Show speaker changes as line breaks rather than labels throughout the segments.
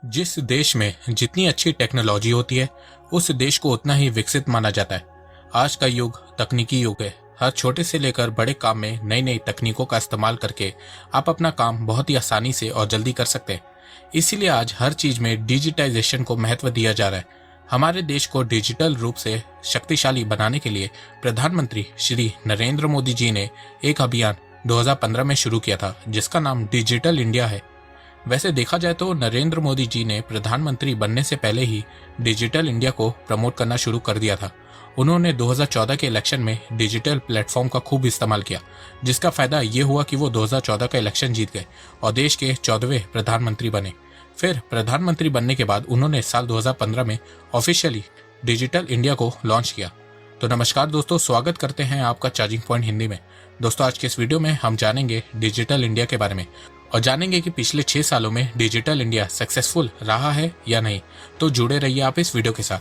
जिस देश में जितनी अच्छी टेक्नोलॉजी होती है उस देश को उतना ही विकसित माना जाता है। आज का युग तकनीकी युग है। हर छोटे से लेकर बड़े काम में नई नई तकनीकों का इस्तेमाल करके आप अपना काम बहुत ही आसानी से और जल्दी कर सकते हैं। इसीलिए आज हर चीज में डिजिटाइजेशन को महत्व दिया जा रहा है। हमारे देश को डिजिटल रूप से शक्तिशाली बनाने के लिए प्रधानमंत्री श्री नरेंद्र मोदी जी ने एक अभियान 2015 में शुरू किया था जिसका नाम डिजिटल इंडिया है। वैसे देखा जाए तो नरेंद्र मोदी जी ने प्रधानमंत्री बनने से पहले ही डिजिटल इंडिया को प्रमोट करना शुरू कर दिया था। उन्होंने 2014 के इलेक्शन में डिजिटल प्लेटफॉर्म का खूब इस्तेमाल किया, जिसका फायदा ये हुआ कि वो 2014 का इलेक्शन जीत गए और देश के 14वें प्रधानमंत्री बने। फिर प्रधानमंत्री बनने के बाद उन्होंने साल 2015 में ऑफिशियली डिजिटल इंडिया को लॉन्च किया। तो नमस्कार दोस्तों, स्वागत करते हैं आपका चार्जिंग पॉइंट हिंदी में। दोस्तों, आज के इस वीडियो में हम जानेंगे डिजिटल इंडिया के बारे में और जानेंगे कि पिछले 6 सालों में डिजिटल इंडिया सक्सेसफुल रहा है या नहीं। तो जुड़े रहिए आप इस वीडियो के साथ।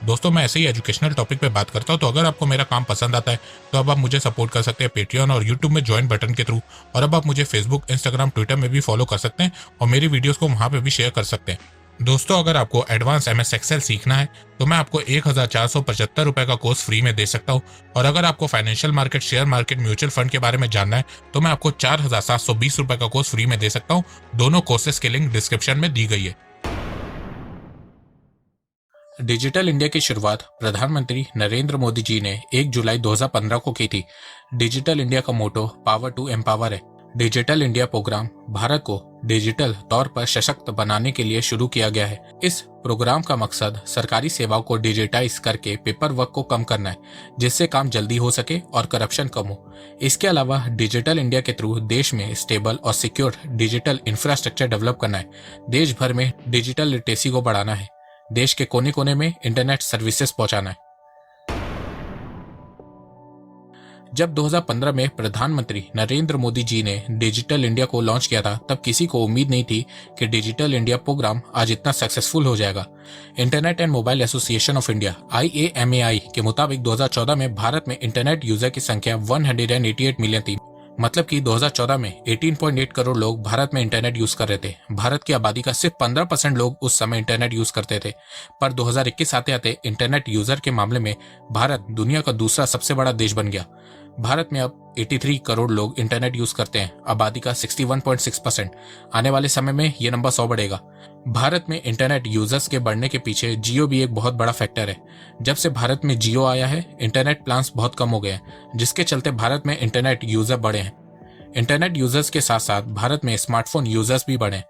दोस्तों, मैं ऐसे ही एजुकेशनल टॉपिक पे बात करता हूँ, तो अगर आपको मेरा काम पसंद आता है तो अब आप मुझे सपोर्ट कर सकते हैं पेट्रियन और यूट्यूब में ज्वाइन बटन के थ्रू। और अब आप मुझे फेसबुक, इंस्टाग्राम, ट्विटर में भी फॉलो कर सकते हैं और मेरी वीडियोस को वहाँ पे भी शेयर कर सकते हैं। दोस्तों, अगर आपको एडवांस MS एक्सेल सीखना है तो मैं आपको 1475 रुपये का कोर्स फ्री में दे सकता हूँ। और अगर आपको financial market, share market, mutual fund के बारे में जानना है तो मैं आपको 4720 रुपये का कोर्स फ्री में दे सकता हूँ। दोनों कोर्सेज की लिंक डिस्क्रिप्शन में दी गई है।
डिजिटल इंडिया की शुरुआत प्रधानमंत्री नरेंद्र मोदी जी ने 1 जुलाई 2015 को की थी। डिजिटल इंडिया का मोटो पावर टू एम्पावर है। डिजिटल इंडिया प्रोग्राम भारत को डिजिटल तौर पर सशक्त बनाने के लिए शुरू किया गया है। इस प्रोग्राम का मकसद सरकारी सेवाओं को डिजिटाइज करके पेपर वर्क को कम करना है, जिससे काम जल्दी हो सके और करप्शन कम हो। इसके अलावा डिजिटल इंडिया के थ्रू देश में स्टेबल और सिक्योर डिजिटल इंफ्रास्ट्रक्चर डेवलप करना है। देश भर में डिजिटल लिटरेसी को बढ़ाना है। देश के कोने कोने में इंटरनेट सर्विसेज पहुंचाना है। जब 2015 में प्रधानमंत्री नरेंद्र मोदी जी ने डिजिटल इंडिया को लॉन्च किया था, तब किसी को उम्मीद नहीं थी कि डिजिटल इंडिया प्रोग्राम आज इतना सक्सेसफुल हो जाएगा। Internet and mobile association of India IAMAI के मुताबिक 2014 में भारत में इंटरनेट यूजर की संख्या 188 मिलियन थी। मतलब कि 2014 में 18.8 करोड़ लोग भारत में इंटरनेट यूज कर रहे थे। भारत की आबादी का सिर्फ 15% लोग उस समय इंटरनेट यूज करते थे। पर 2021 आते आते इंटरनेट यूजर के मामले में भारत दुनिया का दूसरा सबसे बड़ा देश बन गया। भारत में अब 83 करोड़ लोग इंटरनेट यूज करते हैं, आबादी का 61.6%। आने वाले समय में ये नंबर 100 बढ़ेगा। भारत में इंटरनेट यूजर्स के बढ़ने के पीछे जियो भी एक बहुत बड़ा फैक्टर है। जब से भारत में जियो आया है, इंटरनेट प्लान्स बहुत कम हो गए हैं, जिसके चलते भारत में इंटरनेट यूजर बढ़े हैं। इंटरनेट यूजर्स के साथ साथ भारत में स्मार्टफोन यूजर्स भी बढ़े हैं।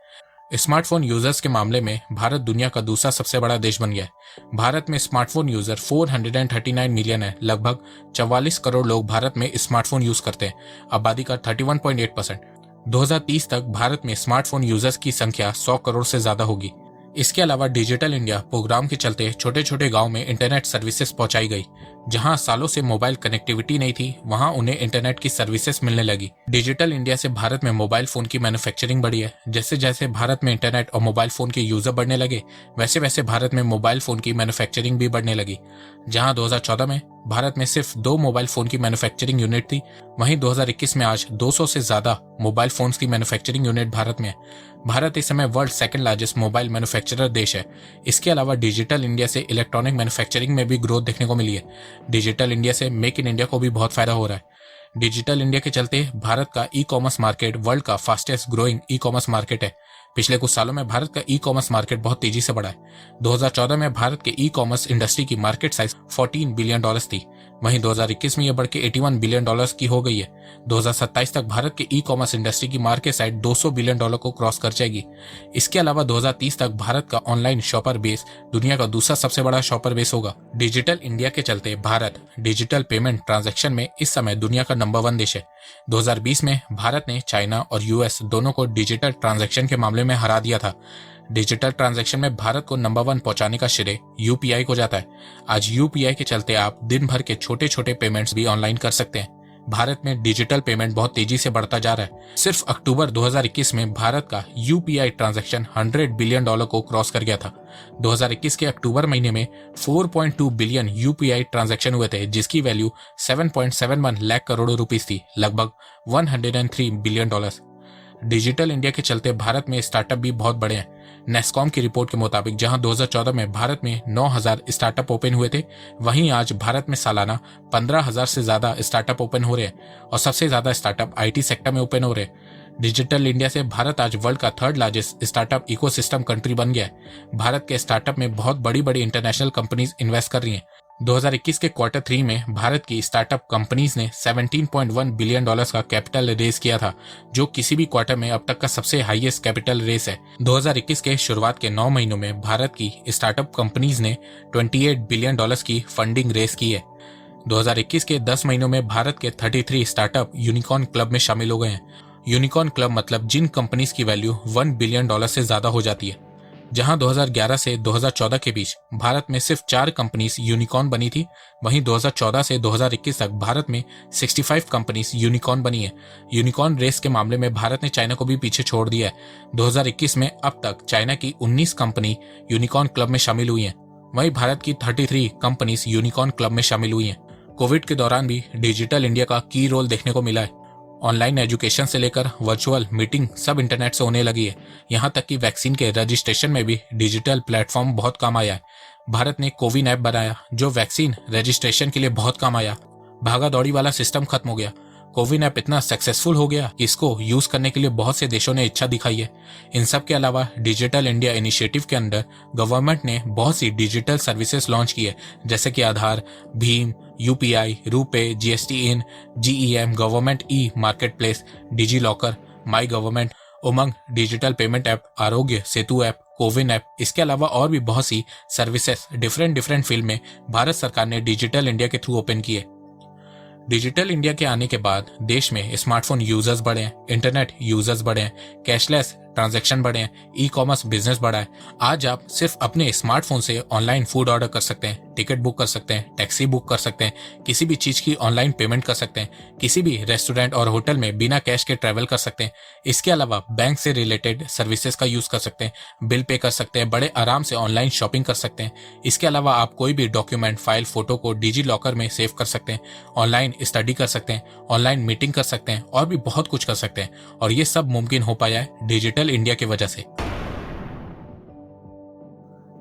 स्मार्टफोन यूजर्स के मामले में भारत दुनिया का दूसरा सबसे बड़ा देश बन गया है। भारत में स्मार्टफोन यूजर 439 मिलियन है। लगभग 44 करोड़ लोग भारत में स्मार्टफोन यूज करते हैं, आबादी का 31.8%। 2030 तक भारत में स्मार्टफोन यूजर्स की संख्या 100 करोड़ से ज्यादा होगी। इसके अलावा डिजिटल इंडिया प्रोग्राम के चलते छोटे छोटे गांव में इंटरनेट सर्विसेज पहुंचाई गई। जहां सालों से मोबाइल कनेक्टिविटी नहीं थी, वहां उन्हें इंटरनेट की सर्विसेज मिलने लगी। डिजिटल इंडिया से भारत में मोबाइल फोन की मैन्युफैक्चरिंग बढ़ी है। जैसे जैसे भारत में इंटरनेट और मोबाइल फोन के यूजर बढ़ने लगे, वैसे वैसे भारत में मोबाइल फोन की मैन्युफैक्चरिंग भी बढ़ने लगी। जहां 2014 में भारत में सिर्फ 2 मोबाइल फोन की मैन्युफैक्चरिंग यूनिट थी, वहीं 2021 में आज 200 से ज्यादा मोबाइल फोन्स की मैन्युफैक्चरिंग यूनिट भारत में है। भारत इस समय world second largest mobile manufacturer देश है। इसके अलावा डिजिटल इंडिया से इलेक्ट्रॉनिक मैन्युफैक्चरिंग में भी ग्रोथ देखने को मिली है। डिजिटल इंडिया से मेक इन इंडिया को भी बहुत फायदा हो रहा है। डिजिटल इंडिया के चलते भारत का ई-कॉमर्स मार्केट वर्ल्ड का फास्टेस्ट ग्रोइंग ई-कॉमर्स मार्केट है। पिछले कुछ सालों में भारत का ई-कॉमर्स मार्केट बहुत तेजी से बढ़ा है। 2014 में भारत के ई-कॉमर्स इंडस्ट्री की मार्केट साइज $14 बिलियन थी, वहीं 2021 में यह बढ़ के $81 बिलियन की हो गई है। 2027 तक भारत के ई-कॉमर्स इंडस्ट्री की मार्केट साइज $200 बिलियन को क्रॉस कर जाएगी। इसके अलावा 2030 तक भारत का ऑनलाइन शॉपर बेस दुनिया का दूसरा सबसे बड़ा शॉपर बेस होगा। डिजिटल इंडिया के चलते भारत डिजिटल पेमेंट ट्रांजैक्शन में इस समय दुनिया का नंबर 1 देश है। 2020 में भारत ने चाइना और US दोनों को डिजिटल ट्रांजैक्शन के मामले में हरा दिया था। डिजिटल ट्रांजैक्शन में भारत को नंबर 1 पहुंचाने का श्रेय UPI को जाता है। आज UPI के चलते आप दिन भर के छोटे छोटे पेमेंट्स भी ऑनलाइन कर सकते हैं। भारत में डिजिटल पेमेंट बहुत तेजी से बढ़ता जा रहा है। सिर्फ अक्टूबर 2021 में भारत का UPI ट्रांजैक्शन $100 बिलियन को क्रॉस कर गया था। 2021 के अक्टूबर महीने में 4.2 बिलियन UPI ट्रांजैक्शन हुए थे, जिसकी वैल्यू 7.71 लाख करोड़ रुपीस थी, लगभग $103 बिलियन। डिजिटल इंडिया के चलते भारत में स्टार्टअप भी बहुत बड़े हैं। नेस्कॉम की रिपोर्ट के मुताबिक जहां 2014 में भारत में 9,000 स्टार्टअप ओपन हुए थे, वहीं आज भारत में सालाना 15,000 से ज्यादा स्टार्टअप ओपन हो रहे हैं और सबसे ज्यादा स्टार्टअप IT सेक्टर में ओपन हो रहे हैं। डिजिटल इंडिया से भारत आज वर्ल्ड का 3rd largest startup ecosystem country बन गया है। भारत के स्टार्टअप में बहुत बड़ी बड़ी इंटरनेशनल कंपनीज इन्वेस्ट कर रही हैं। 2021 के Q3 में भारत की स्टार्टअप कंपनीज ने $17.1 बिलियन का कैपिटल रेज किया था, जो किसी भी क्वार्टर में अब तक का सबसे हाईएस्ट कैपिटल रेस है। 2021 के शुरुआत के 9 महीनों में भारत की स्टार्टअप कंपनीज ने $28 बिलियन की फंडिंग रेस की है। 2021 के 10 महीनों में भारत के 33 स्टार्टअप यूनिकॉर्न क्लब में शामिल हो गए हैं। यूनिकॉर्न क्लब मतलब जिन कंपनीज की वैल्यू $1 बिलियन से ज्यादा हो जाती है। जहां 2011 से 2014 के बीच भारत में सिर्फ 4 कंपनीज यूनिकॉर्न बनी थी, वहीं 2014 से 2021 तक भारत में 65 कंपनीज यूनिकॉर्न बनी है। यूनिकॉर्न रेस के मामले में भारत ने चाइना को भी पीछे छोड़ दिया है। 2021 में अब तक चाइना की 19 कंपनी यूनिकॉर्न क्लब में शामिल हुई हैं, वहीं भारत की 33 कंपनीज यूनिकॉर्न क्लब में शामिल हुई हैं। कोविड के दौरान भी डिजिटल इंडिया का की रोल देखने को मिला है। ऑनलाइन एजुकेशन से लेकर वर्चुअल मीटिंग सब इंटरनेट से होने लगी है। यहाँ तक कि वैक्सीन के रजिस्ट्रेशन में भी डिजिटल प्लेटफॉर्म बहुत काम आया है। भारत ने कोविन ऐप बनाया जो वैक्सीन रजिस्ट्रेशन के लिए बहुत काम आया। भागा दौड़ी वाला सिस्टम खत्म हो गया। कोविन ऐप इतना सक्सेसफुल हो गया कि इसको यूज करने के लिए बहुत से देशों ने इच्छा दिखाई है। इन सब के अलावा डिजिटल इंडिया इनिशिएटिव के अंदर गवर्नमेंट ने बहुत सी डिजिटल सर्विसेज लॉन्च की है, जैसे कि आधार, भीम, UPI, रूपे, GST इन, GEM, government market place, DigiLocker, my government, UMANG digital payment app, Aarogya Setu app, CoWIN app. इसके अलावा और भी बहुत सी सर्विसेज डिफरेंट फील्ड में भारत सरकार ने डिजिटल इंडिया के थ्रू ओपन की है। डिजिटल इंडिया के आने के बाद देश में स्मार्टफोन यूजर्स बढ़े हैं, इंटरनेट यूजर्स बढ़े हैं, कैशलेस ट्रांजैक्शन बढ़े हैं, ई-कॉमर्स बिजनेस बढ़ा है। आज आप सिर्फ अपने स्मार्टफोन से ऑनलाइन फूड ऑर्डर कर सकते हैं, टिकट बुक कर सकते हैं, टैक्सी बुक कर सकते हैं, किसी भी चीज की ऑनलाइन पेमेंट कर सकते हैं, किसी भी रेस्टोरेंट और होटल में बिना कैश के ट्रैवल कर सकते हैं। इसके अलावा बैंक से रिलेटेड सर्विसेज का यूज कर सकते हैं, बिल पे कर सकते हैं, बड़े आराम से ऑनलाइन शॉपिंग कर सकते हैं। इसके अलावा आप कोई भी डॉक्यूमेंट, फाइल, फोटो को डिजी लॉकर में सेव कर सकते हैं, ऑनलाइन स्टडी कर सकते हैं, ऑनलाइन मीटिंग कर सकते हैं और भी बहुत कुछ कर सकते हैं। और ये सब मुमकिन हो पाया है डिजिटल इंडिया की वजह से।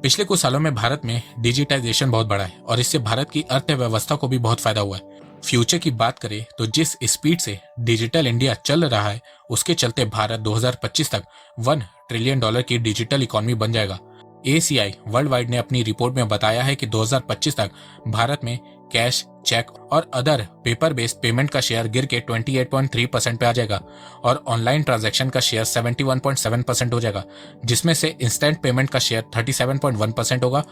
पिछले कुछ सालों में भारत में डिजिटाइजेशन बहुत बढ़ा है और इससे भारत की अर्थव्यवस्था को भी बहुत फायदा हुआ है। फ्यूचर की बात करें तो जिस स्पीड से डिजिटल इंडिया चल रहा है, उसके चलते भारत 2025 तक $1 ट्रिलियन की डिजिटल इकोनॉमी बन जाएगा। ACI वर्ल्ड वाइड ने अपनी रिपोर्ट में बताया है कि 2025 तक भारत में कैश, चेक और अदर पेपर बेस्ड पेमेंट का शेयर गिर के 28.3% पे आ जाएगा और ऑनलाइन ट्रांजैक्शन का शेयर 71.7% हो जाएगा, जिसमें से इंस्टेंट पेमेंट का शेयर 37.1% होगा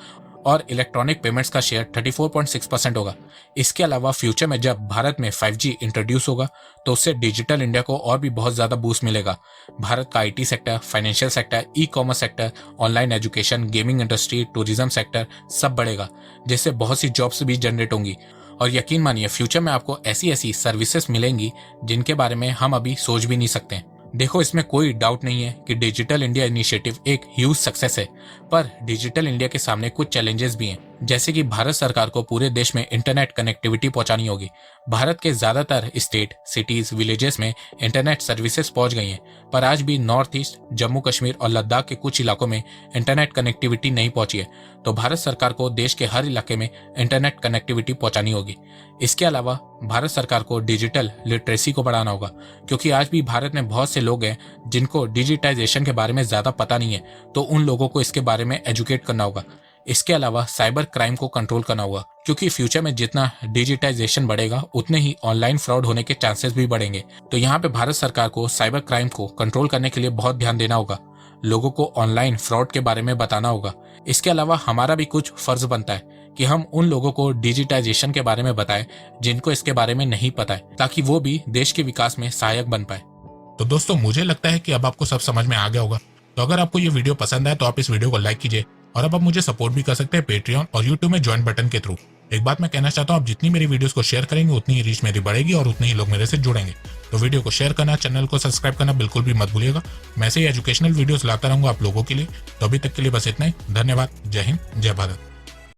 और इलेक्ट्रॉनिक पेमेंट्स का शेयर 34.6% होगा। इसके अलावा फ्यूचर में जब भारत में 5G इंट्रोड्यूस होगा तो उससे डिजिटल इंडिया को और भी बहुत ज्यादा बूस्ट मिलेगा। भारत का IT sector, financial sector, ecommerce sector, online education, gaming industry, tourism sector सब बढ़ेगा, जिससे बहुत सी जॉब्स भी जनरेट होंगी। और यकीन मानिए फ्यूचर में आपको ऐसी सर्विसेज मिलेंगी जिनके बारे में हम अभी सोच भी नहीं सकते। देखो, इसमें कोई डाउट नहीं है कि डिजिटल इंडिया इनिशिएटिव एक ह्यूज सक्सेस है, पर डिजिटल इंडिया के सामने कुछ चैलेंजेस भी हैं, जैसे कि भारत सरकार को पूरे देश में इंटरनेट कनेक्टिविटी पहुंचानी होगी। भारत के ज्यादातर स्टेट, सिटीज, विलेजेस में इंटरनेट सर्विसेज पहुंच गई हैं, पर आज भी नॉर्थ ईस्ट, जम्मू कश्मीर और लद्दाख के कुछ इलाकों में इंटरनेट कनेक्टिविटी नहीं पहुंची है। तो भारत सरकार को देश के हर इलाके में इंटरनेट कनेक्टिविटी पहुंचानी होगी। इसके अलावा भारत सरकार को डिजिटल लिटरेसी को बढ़ाना होगा, क्योंकि आज भी भारत में बहुत से लोग हैं जिनको डिजिटाइजेशन के बारे में ज्यादा पता नहीं है, तो उन लोगों को इसके बारे में एजुकेट करना होगा। इसके अलावा साइबर क्राइम को कंट्रोल करना होगा, क्योंकि फ्यूचर में जितना डिजिटाइजेशन बढ़ेगा उतने ही ऑनलाइन फ्रॉड होने के चांसेस भी बढ़ेंगे। तो यहाँ पे भारत सरकार को साइबर क्राइम को कंट्रोल करने के लिए बहुत ध्यान देना होगा, लोगों को ऑनलाइन फ्रॉड के बारे में बताना होगा। इसके अलावा हमारा भी कुछ फर्ज बनता है कि हम उन लोगों को डिजिटाइजेशन के बारे में बताएं जिनको इसके बारे में नहीं पता है, ताकि वो भी देश के विकास में सहायक बन पाए।
तो दोस्तों, मुझे लगता है कि अब आपको सब समझ में आ गया होगा। तो अगर आपको ये वीडियो पसंद आए तो आप इस वीडियो को लाइक कीजिए और अब आप मुझे सपोर्ट भी कर सकते हैं पेट्रियन और यूट्यूब में ज्वाइन बटन के थ्रू। एक बात मैं कहना चाहता हूँ, आप जितनी मेरी वीडियोस को शेयर करेंगे उतनी ही रीच मेरी बढ़ेगी और उतने ही लोग मेरे से जुड़ेंगे। तो वीडियो को शेयर करना, चैनल को सब्सक्राइब करना बिल्कुल भी मत भूलिएगा। मैं ऐसे ही एजुकेशनल वीडियोस लाता रहूंगा आप लोगों के लिए। तो अभी तक के लिए बस इतना ही। धन्यवाद। जय हिंद, जय भारत।